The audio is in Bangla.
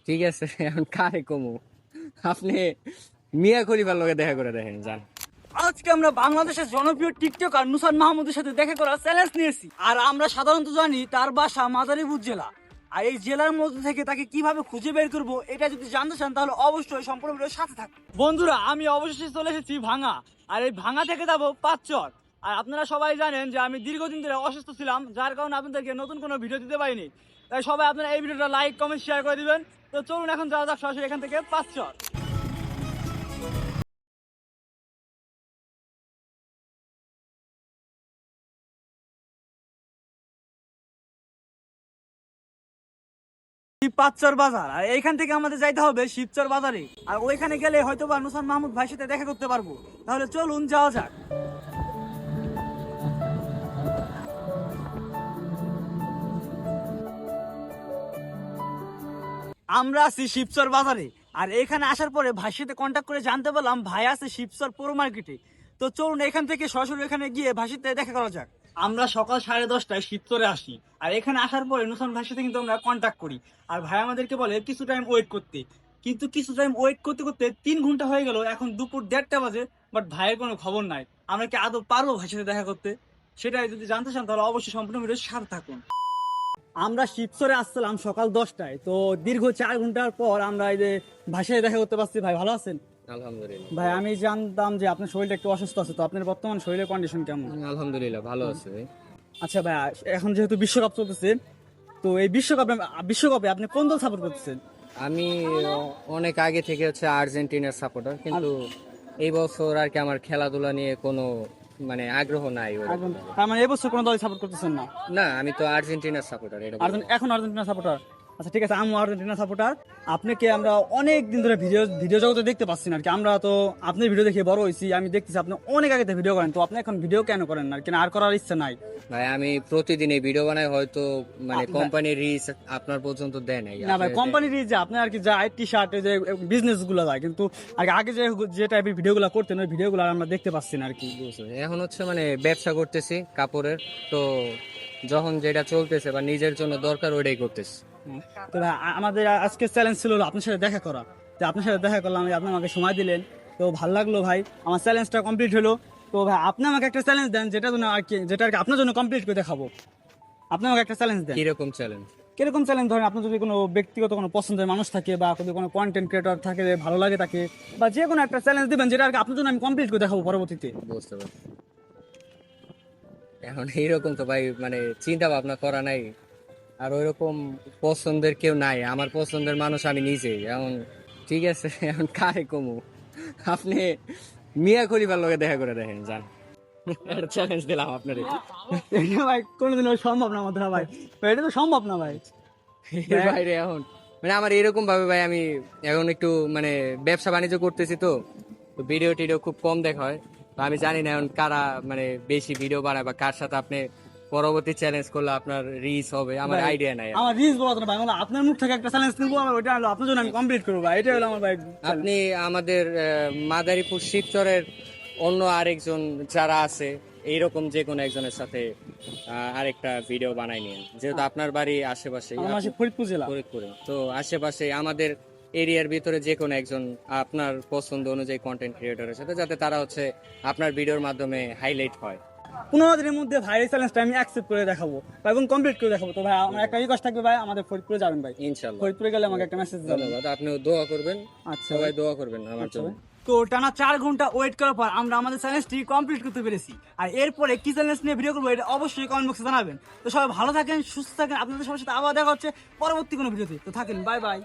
ঠিক আছে, এখন কারে কমু? আপনি মিয়া খলিফার লগে দেখা করে দেখেন যান। আজকে আমরা বাংলাদেশের জনপ্রিয় টিকটকার নুসান মাহমুদের সাথে দেখা করার চ্যালেঞ্জ নিয়েছি। আর আমরা সাধারণত জানি তার বাসা মাদারীপুর জেলা। আর এই জেলার মধ্যে থেকে তাকে কিভাবে খুঁজে বের করব, এটা যদি জানতে চান তাহলে অবশ্যই সম্পূর্ণ ভিডিওর সাথে থাকুন। বন্ধুরা, আমি অবশেষে চলে এসেছি ভাঙা। আর এই ভাঙা থেকে যাবো পাঁচচর। আর আপনারা সবাই জানেন যে আমি দীর্ঘদিন ধরে অসুস্থ ছিলাম, যার কারণে আপনাদেরকে নতুন কোনো ভিডিও দিতে পারিনি। তাই সবাই আপনারা এই ভিডিওটা লাইক কমেন্ট শেয়ার করে দিবেন। তো চলুন এখন যাওয়া যাক সরাসরি এখান থেকে পাঁচচর। শিবপাচর বাজার, আর এইখান থেকে আমাদের যাইতে হবে শিবচর বাজারে। আর ওইখানে গেলে হয়তো বা নুসান মাহমুদ ভাইয়ের সাথে দেখা করতে পারবো। তাহলে চলুন যাওয়া যাক। আমরা আছি শিবচর বাজারে। আর এখানে আসার পরে ভাইয়ের সাথে কন্ট্যাক্ট করে জানতে পারলাম ভাই আছে শিবচর পৌর মার্কেটে। তো চলুন এখান থেকে সরাসরি এখানে গিয়ে ভাইয়ের সাথে দেখা করা যাক। আমরা সকাল 10:30টায় শিবচরে আসি। আর এখানে আসার পরে নুসান ভাইয়ের সাথে কিন্তু আমরা কন্ট্যাক্ট করি। আর ভাই আমাদেরকে বলে কিছু টাইম ওয়েট করতে। কিন্তু কিছু টাইম ওয়েট করতে করতে 3 ঘন্টা হয়ে গেল, এখন দুপুর 1:30টা বাজে। বাট ভাইয়ের কোনো খবর নাই। আমরা কি আদৌ পারবো ভাইয়ের সাথে দেখা করতে? সেটাই যদি জানতে চান তাহলে অবশ্যই সম্পূর্ণ ভিডিওর সাথে থাকুন। আমরা শিবচরে আসছিলাম সকাল 10টায়। তো দীর্ঘ 4 ঘন্টার পর আমরা এই যে ভাষায় দেখা করতে পারছি। ভাই ভালো আছেন? আলহামদুলিল্লাহ। ভাই আমি জানতাম যে আপনার শরীরটা একটু অসুস্থ আছে, তো আপনার বর্তমান শরীরের কন্ডিশন কেমন? আলহামদুলিল্লাহ ভালো আছে ভাই। আচ্ছা ভাই, এখন যেহেতু বিশ্বকাপ চলতেছে, তো এই বিশ্বকাপে আপনি কোন দল সাপোর্ট করতেছেন? আমি অনেক আগে থেকে হচ্ছে আর্জেন্টিনার সাপোর্টার, কিন্তু এই বছর আর কি আমার খেলাধুলা নিয়ে কোনো মানে আগ্রহ নাই ওরকম। তার মানে এবছর কোনো দল সাপোর্ট করতেছেন না? না, আমি তো আর্জেন্টিনার সাপোর্টার, এটা বলবো। এখন আর্জেন্টিনা সাপোর্টার? আচ্ছা ঠিক আছে, আমি আর্জেন্টিনা সাপোর্টার। আপনাকে আমরা অনেক দিন ধরে ভিডিও জগতে দেখতে পাচ্ছি না আর কি। আমরা তো আপনার ভিডিও দেখে বড় হয়েছি, আমি দেখতেছি আপনি অনেক আগে থেকে ভিডিও করেন। তো আপনি এখন ভিডিও কেন করেন না, আর করার ইচ্ছা নাই? ভাই আমি প্রতিদিন এই ভিডিও বানাই, হয়তো মানে কোম্পানির রিচ আপনার পর্যন্ত দেয় নাই। না ভাই, কোম্পানির যে আপনার আর কি যায় টি শার্ট যে বিজনেস গুলো যায়, কিন্তু আগে যে টাইপের ভিডিও গুলো করতেন ওই ভিডিও গুলো আমরা দেখতে পাচ্ছি না আর কি। এখন হচ্ছে মানে ব্যবসা করতেছি কাপড়ের, তো যখন যেটা চলতেছে বা নিজের জন্য দরকার ওইটাই করতেছি। তো ভাই আমাদের আজকে চ্যালেঞ্জ ছিল হলো আপনার সাথে দেখা করা। তো আপনার সাথে দেখা করলাম, আপনি আমাকে সময় দিলেন, তো ভালো লাগলো ভাই। আমার চ্যালেঞ্জটা কমপ্লিট হলো। তো ভাই আপনি আমাকে একটা চ্যালেঞ্জ দেন, যেটা আর কি আপনার জন্য কমপ্লিট করে দেখাবো। আপনি আমাকে একটা চ্যালেঞ্জ দেন। কিরকম চ্যালেঞ্জ? কিরকম চ্যালেঞ্জ? ধরেন আপনার যদি কোনো ব্যক্তিগত কোনো পছন্দের মানুষ থাকে, বা যদি কোনো কন্টেন্ট ক্রিয়েটর থাকে যে ভালো লাগে তাকে, বা যে কোনো একটা চ্যালেঞ্জ দিবেন যেটা আর কি আপনার জন্য আমি কমপ্লিট করে দেখাবো পরবর্তীতে। বুঝতে পারছি। এখন এইরকম তো ভাই মানে চিন্তা ভাবনা করা নাই, আর ওইরকম পছন্দের কেউ নাই। আমার পছন্দের মানুষ আমি নিজেই। এখন ঠিক আছে, এখন কারে কমু? আপনি মিয়া খলিফার লগে দেখা করে দেখেন যান। একটা চ্যালেঞ্জ দিলাম আপনারে। এটা ভাই কোনোদিনও সম্ভব না আমাদের ভাই, এটা তো সম্ভব না ভাই। এর বাইরে এখন মানে আমার এরকম ভাবে ভাই, আমি এখন একটু মানে ব্যবসা বাণিজ্য করতেছি, তো ভিডিও টিডিও খুব কম দেখা হয়। তো আমি জানি না এখন কারা মানে বেশি ভিডিও বানায় বা কার সাথে আপনি পরবর্তী চ্যালেঞ্জ করলে আপনার রিচ হবে, আমার ভাই, আইডিয়া নাই। আমার রিলস বলা তো না ভাই, মানে আপনার মুখ থেকে একটা চ্যালেঞ্জ নিবো, আমার ওইটা হলো আপনার জন্য আমি কমপ্লিট করবো ভাই, এটা হলো আমার ভাই। আপনি আমাদের মাদারীপুর শিবচরের অন্য আরেকজন যারা আছে এইরকম যে কোনো একজনের সাথে আরেকটা ভিডিও বানাই নিন, যেহেতু আপনার বাড়ি আশেপাশে আমার বাসা ফরিদপুর জেলা। ফরিদপুরে, তো আশেপাশে আমাদের এরিয়ার ভিতরে যে কোনো একজন আপনার পছন্দ অনুযায়ী কন্টেন্ট ক্রিয়েটরের সাথে, যাতে তারা হচ্ছে আপনার ভিডিওর মাধ্যমে হাইলাইট হয়। 15 দিনের মধ্যে ভাইয়ের চ্যালেঞ্জটা আমি অ্যাকসেপ্ট করে দেখাবো এবং কমপ্লিট করে দেখাবো। তো ভাই আমার একটা রিকোয়েস্ট থাকবে ভাই, আমাদের ফরিদপুরে যাবেন ভাই। ইনশাল্লাহ। ফরিদপুরে গেলে আমাকে একটা মেসেজ দেবেন। ধন্যবাদ, আপনিও দোয়া করবেন। আচ্ছা সবাই দোয়া করবেন আমার আচ্ছা জন্য। ভাই। তো টানা 4 ঘন্টা ওয়েট করার পর আমরা আমাদের চ্যালেঞ্জটি কমপ্লিট করতে পেরেছি। আর এরপরে কি চ্যালেঞ্জ নিয়ে ভিডিও করবো এটা অবশ্যই কমেন্ট বক্সে জানাবেন। তো সবাই ভালো থাকেন, সুস্থ থাকেন। আপনাদের সবার সাথে আবার দেখা হচ্ছে পরবর্তী কোনো ভিডিওতে। তো থাকেন, বাই বাই।